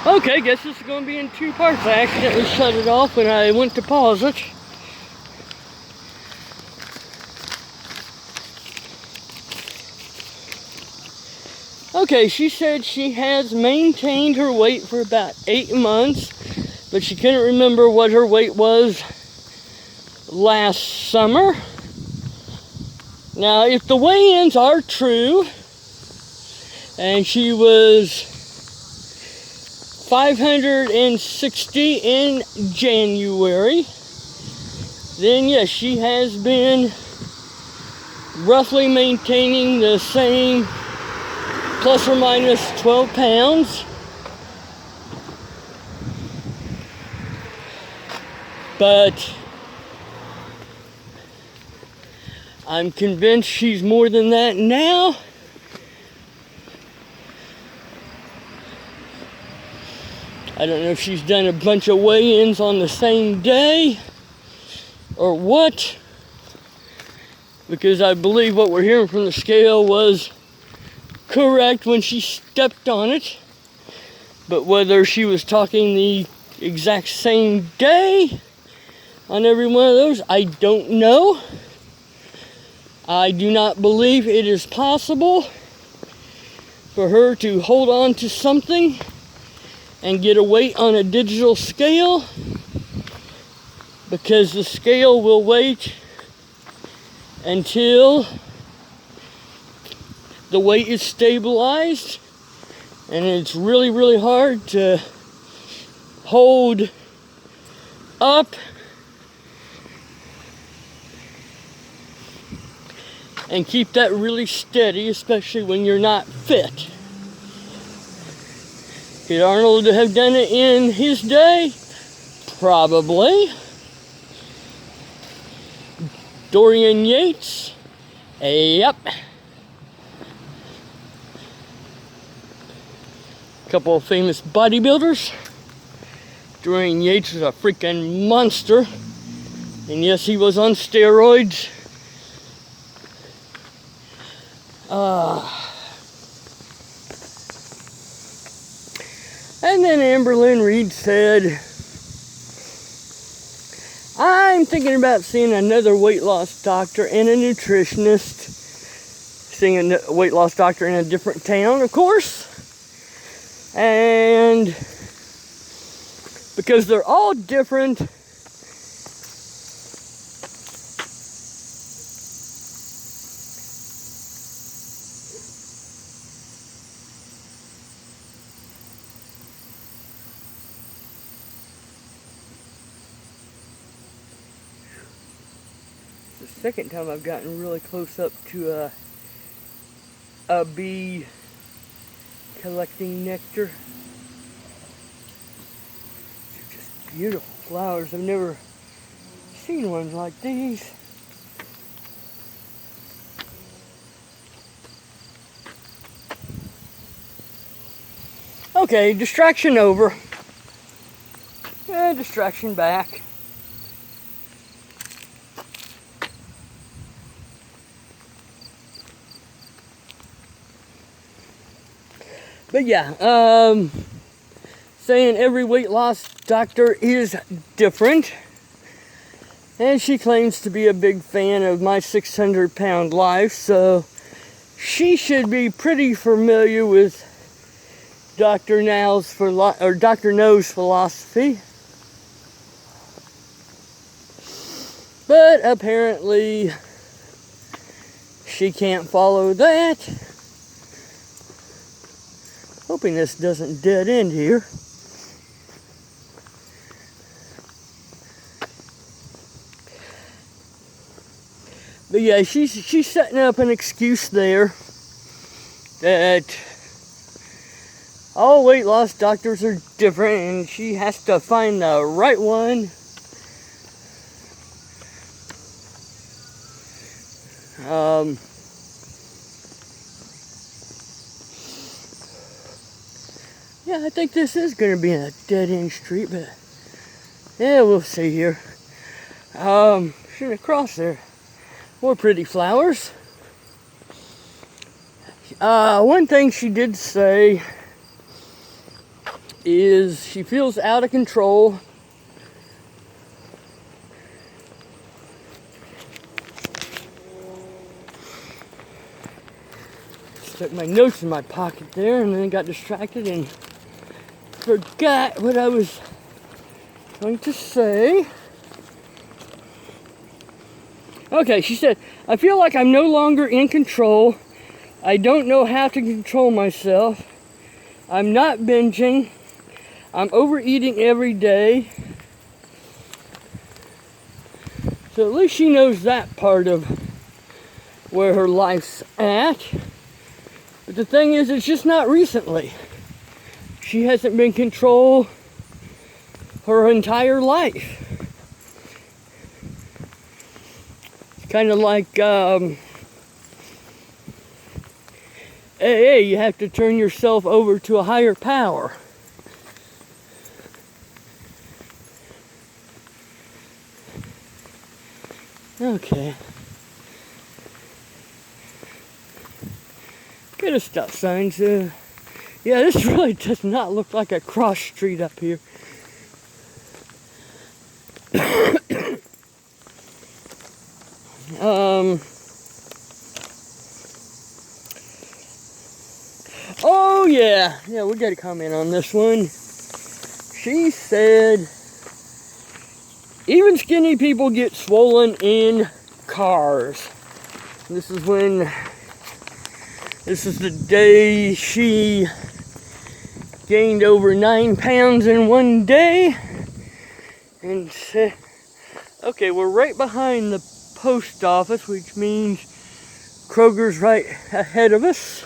Okay, guess this is going to be in two parts. I accidentally shut it off when I went to pause it. Okay, she said she has maintained her weight for about 8 months, but she couldn't remember what her weight was last summer. Now, if the weigh-ins are true, and she was 560 in January, then yes, she has been roughly maintaining the same plus or minus 12 pounds. But I'm convinced she's more than that now. I don't know if she's done a bunch of weigh-ins on the same day or what, because I believe what we're hearing from the scale was correct when she stepped on it. But whether she was talking the exact same day on every one of those, I don't know. I do not believe it is possible for her to hold on to something and get a weight on a digital scale, because the scale will wait until the weight is stabilized, and it's really, really hard to hold up and keep that really steady, especially when you're not fit. Could Arnold have done it in his day? Probably. Dorian Yates? Yep. A couple of famous bodybuilders. Dorian Yates was a freaking monster. And yes, he was on steroids. And then Amberlynn Reid said, I'm thinking about seeing another weight loss doctor and a nutritionist. Seeing a weight loss doctor in a different town, of course. And because they're all different, the second time I've gotten really close up to a bee collecting nectar. They're just beautiful flowers. I've never seen ones like these. Okay, distraction over. Distraction back. But yeah, saying every weight loss doctor is different. And she claims to be a big fan of my 600-pound life, so she should be pretty familiar with Dr. No's philosophy. But apparently she can't follow that. Hoping this doesn't dead end here. But yeah, she's setting up an excuse there that all weight loss doctors are different and she has to find the right one. Yeah, I think this is going to be a dead-end street, but yeah, we'll see here. Shouldn't have crossed there. More pretty flowers. One thing she did say is she feels out of control. Stuck my notes in my pocket there and then got distracted and forgot what I was going to say. Okay, she said, I feel like I'm no longer in control. I don't know how to control myself. I'm not binging. I'm overeating every day. So at least she knows that part of where her life's at. But the thing is, it's just not recently. She hasn't been in control her entire life. It's kind of like hey, you have to turn yourself over to a higher power. Okay. Get a stop sign. Yeah, this really does not look like a cross street up here. Oh yeah, we got to comment on this one. She said, even skinny people get swollen in cars. This is the day she gained over 9 pounds in one day. And said, okay, we're right behind the post office, which means Kroger's right ahead of us,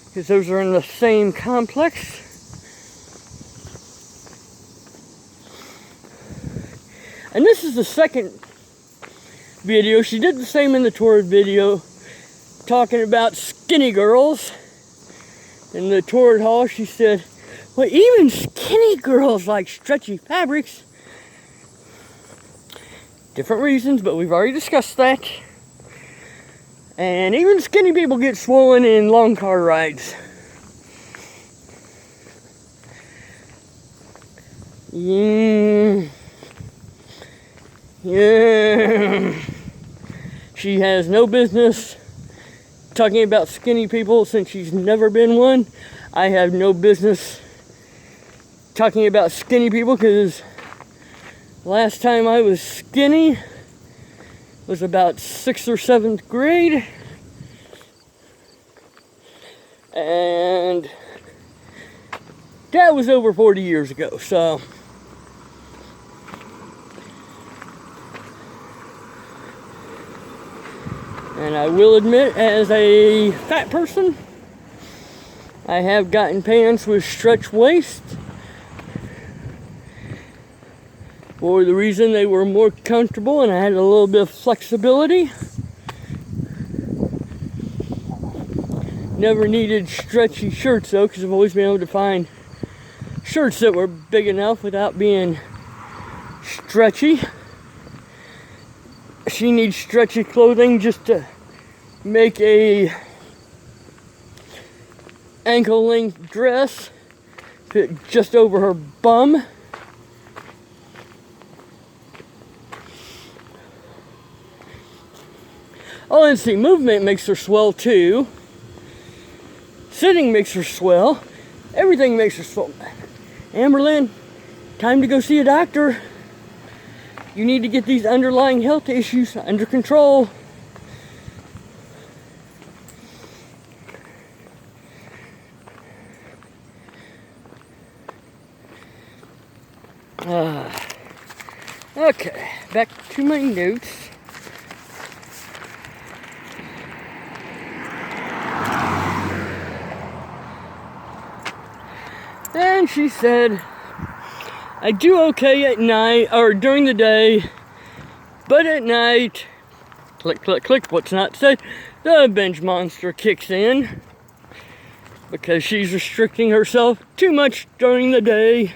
because those are in the same complex. And this is the second video. She did the same in the Torrid video, talking about skinny girls. In the Torrid Hall, she said, well, even skinny girls like stretchy fabrics. Different reasons, but we've already discussed that. And even skinny people get swollen in long car rides. Yeah. She has no business talking about skinny people since she's never been one. I have no business talking about skinny people because last time I was skinny was about 6th or 7th grade. And that was over 40 years ago, so. And I will admit, as a fat person, I have gotten pants with stretch waist for the reason they were more comfortable and I had a little bit of flexibility. Never needed stretchy shirts though, because I've always been able to find shirts that were big enough without being stretchy. She needs stretchy clothing just to make a ankle length dress fit just over her bum. Oh, and see, movement makes her swell too. Sitting makes her swell. Everything makes her swell. Amberlynn, time to go see a doctor. You need to get these underlying health issues under control. Okay, back to my notes. And she said, I do okay at night, or during the day, but at night, click, click, click, what's not said, the binge monster kicks in, because she's restricting herself too much during the day.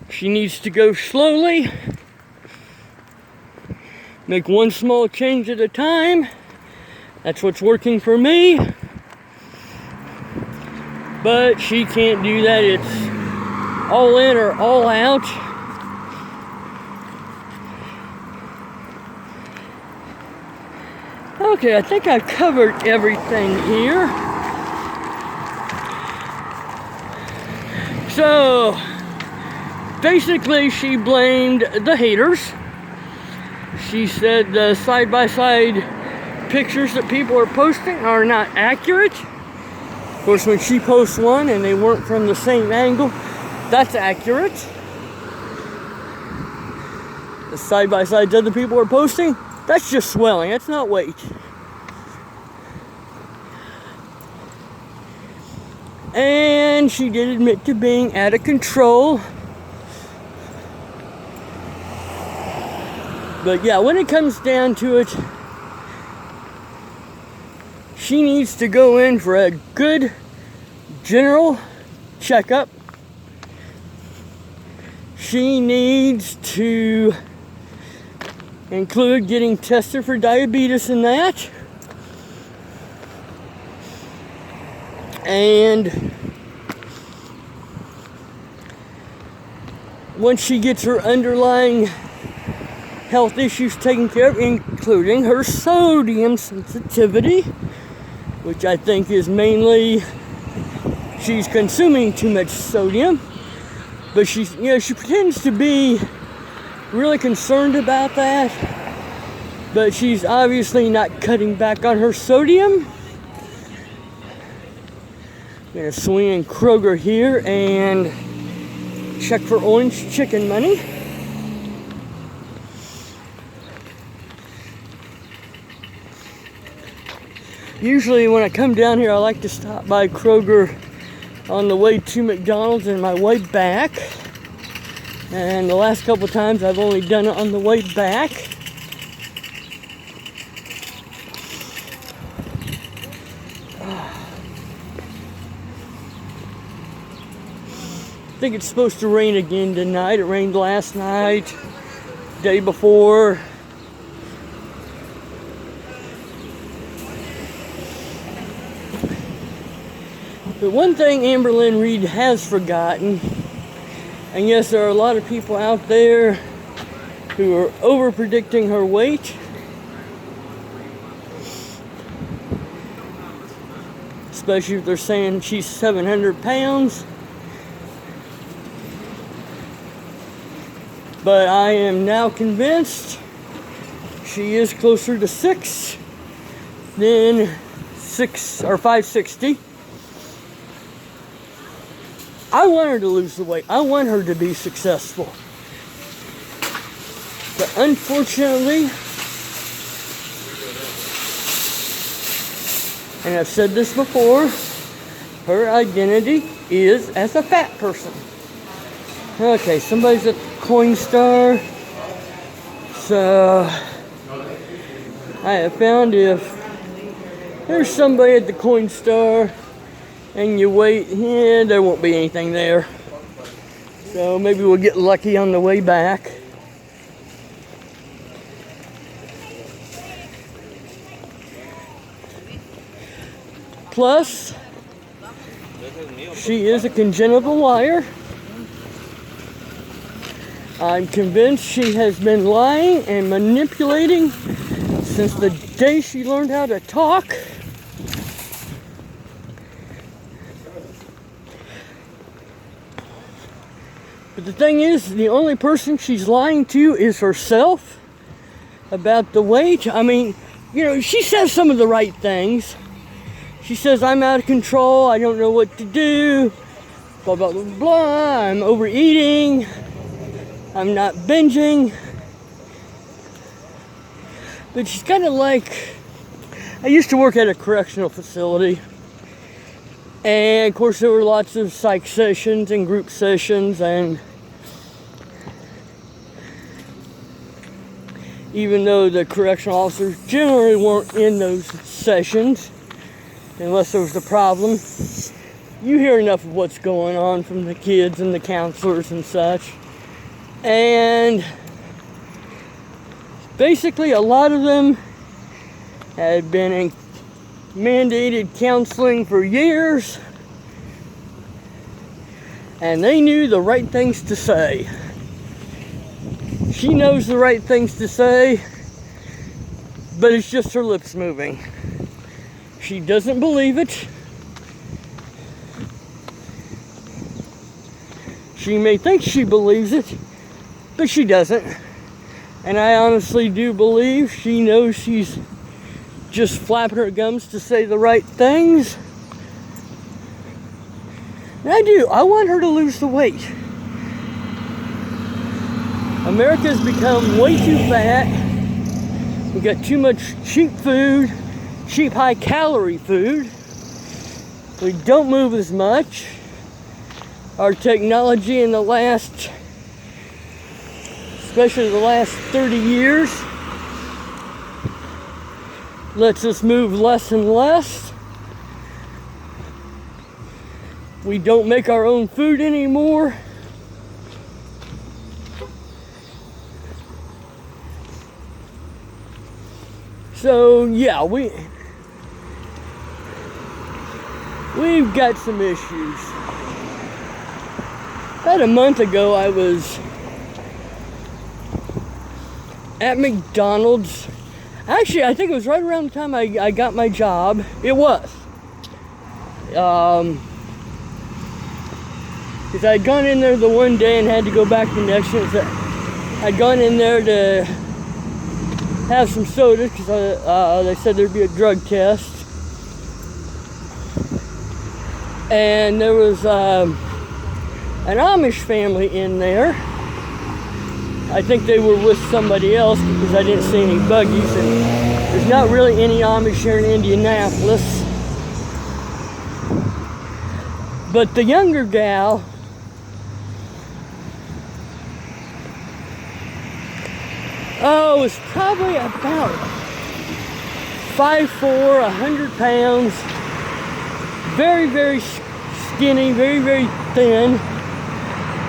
She needs to go slowly, make one small change at a time. That's what's working for me. But she can't do that. It's all in or all out. Okay, I think I've covered everything here. So, basically she blamed the haters. She said the side-by-side pictures that people are posting are not accurate. Of course, when she posts one and they weren't from the same angle, that's accurate. The side-by-sides other people are posting, that's just swelling, that's not weight. And she did admit to being out of control. But yeah, when it comes down to it, she needs to go in for a good general checkup. She needs to include getting tested for diabetes in that. And once she gets her underlying health issues taken care of, including her sodium sensitivity, which I think is mainly she's consuming too much sodium, but she pretends to be really concerned about that, but she's obviously not cutting back on her sodium. I'm gonna swing in Kroger here and check for orange chicken money. Usually when I come down here, I like to stop by Kroger on the way to McDonald's and my way back. And the last couple times I've only done it on the way back. I think it's supposed to rain again tonight. It rained last night, day before. But one thing Amberlynn Reid has forgotten, and yes, there are a lot of people out there who are over-predicting her weight. Especially if they're saying she's 700 pounds. But I am now convinced she is closer to 6 than 560. I want her to lose the weight. I want her to be successful. But unfortunately, and I've said this before, her identity is as a fat person. Okay, somebody's at the Coinstar. So I have found if there's somebody at the Coinstar and you wait, there won't be anything there. So maybe we'll get lucky on the way back. Plus, she is a congenital liar. I'm convinced she has been lying and manipulating since the day she learned how to talk. But the thing is, the only person she's lying to is herself about the weight. I mean, she says some of the right things. She says, I'm out of control, I don't know what to do, blah, blah, blah, blah, I'm overeating, I'm not binging. But she's kind of like, I used to work at a correctional facility. And of course there were lots of psych sessions and group sessions, and even though the correctional officers generally weren't in those sessions, unless there was a problem, you hear enough of what's going on from the kids and the counselors and such. And basically a lot of them had been in mandated counseling for years, and they knew the right things to say. She knows the right things to say, but it's just her lips moving. She doesn't believe it. She may think she believes it, but she doesn't. And I honestly do believe she knows she's just flapping her gums to say the right things. And I do. I want her to lose the weight. America's become way too fat. We got too much cheap food, cheap high-calorie food. We don't move as much. Our technology in the last, especially the last 30 years, lets us move less and less. We don't make our own food anymore. So yeah, we've got some issues. About a month ago, I was at McDonald's. Actually, I think it was right around the time I got my job. It was. Because I had gone in there the one day and had to go back the next one. So I'd gone in there to have some sodas because they said there'd be a drug test. And there was an Amish family in there. I think they were with somebody else because I didn't see any buggies, and there's not really any Amish here in Indianapolis. But the younger gal, was probably about 5'4", 100 pounds, very, very skinny, very, very thin.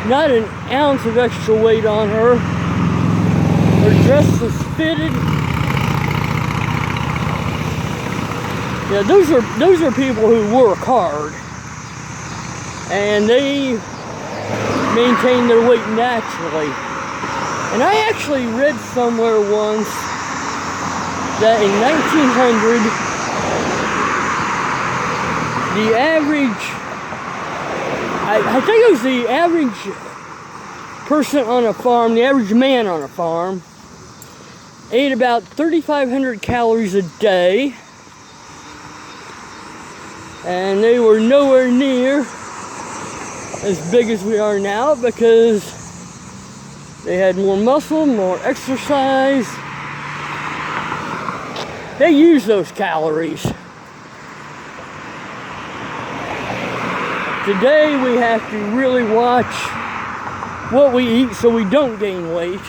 Not an ounce of extra weight on her. Her dress was fitted. Yeah, those are people who work hard, and they maintain their weight naturally. And I actually read somewhere once that in 1900, the average, I think it was the average person on a farm, the average man on a farm, ate about 3,500 calories a day. And they were nowhere near as big as we are now because they had more muscle, more exercise. They use those calories. Today we have to really watch what we eat so we don't gain weight.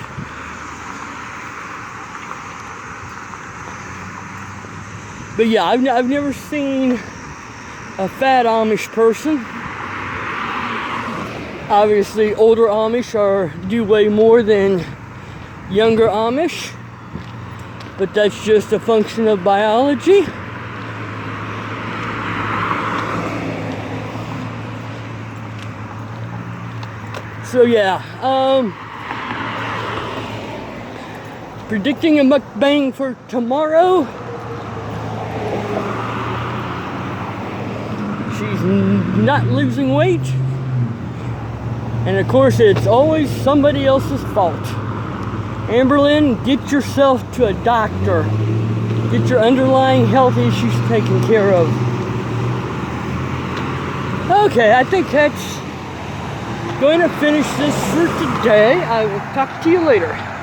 But yeah, I've never seen a fat Amish person. Obviously, older Amish do weigh more than younger Amish, but that's just a function of biology. So yeah, predicting a mukbang for tomorrow. She's not losing weight. And of course, it's always somebody else's fault. Amberlynn, get yourself to a doctor. Get your underlying health issues taken care of. Okay, I think that's going to finish this for today. I will talk to you later.